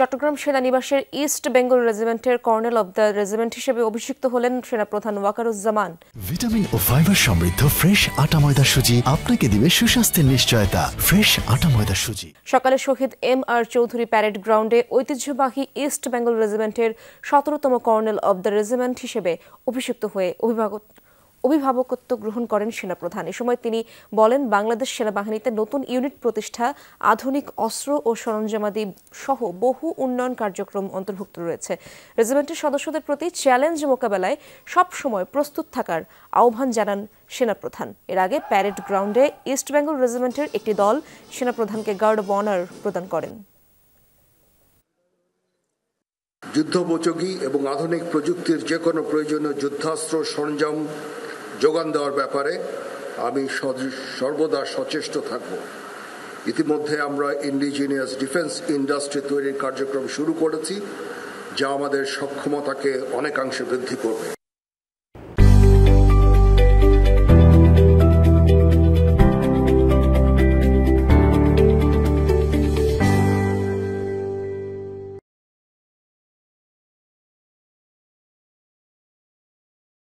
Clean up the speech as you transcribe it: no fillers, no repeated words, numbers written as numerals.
চট্টগ্রাম সেনানিবাসের East Bengal রেজিমেন্টের colonel of the regiment হিসেবে অভিষিক্ত হলেন সেনাপ্রধান ওয়াকারুজ্জামান। ভিটামিন ও ফাইবার সমৃদ্ধ ফ্রেশ আটা ময়দা সুজি আপনাকে দিবে সুস্বাস্থ্যের নিশ্চয়তা। ফ্রেশ আটা ময়দা সুজি। সকালে শহীদ M.R. চৌধুরী প্যারেড গ্রাউন্ডে ঐতিহ্যবাহী ইস্ট বেঙ্গল রেজিমেন্টের 17তম কর্নেল অব দ্য রেজিমেন্ট হিসেবে অভিষিক্ত হয়ে অভিভাবকত্ব গ্রহণ করেন সেনাপ্রধান। এ সময় তিনি বলেন, বাংলাদেশ সেনাবাহিনীতে নতুন ইউনিট প্রতিষ্ঠা, আধুনিক অস্ত্র ও সরঞ্জামাদি সহ বহু উন্নয়ন কার্যক্রম অন্তর্ভুক্ত রয়েছে। রেজিমেন্টের সদস্যদের প্রতি চ্যালেঞ্জ মোকাবেলায় সব সময় প্রস্তুত থাকার আহ্বান জানান সেনাপ্রধান। এর আগে প্যারেড গ্রাউন্ডে ইস্ট বেঙ্গল রেজিমেন্টের একটি দল সেনাপ্রধানকে গার্ড অব অনার প্রদান করেন। যুদ্ধোপযোগী এবং আধুনিক প্রযুক্তির যে কোনো প্রয়োজনীয় যুদ্ধাস্ত্র সরঞ্জাম যোগান দেওয়ার ব্যাপারে আমি সর্বদা সচেষ্ট থাকব। ইতিমধ্যে আমরা ইন্ডিজিনিয়াস ডিফেন্স ইন্ডাস্ট্রি তৈরির কার্যক্রম শুরু করেছি, যা আমাদের সক্ষমতাকে অনেকাংশে বৃদ্ধি করবে।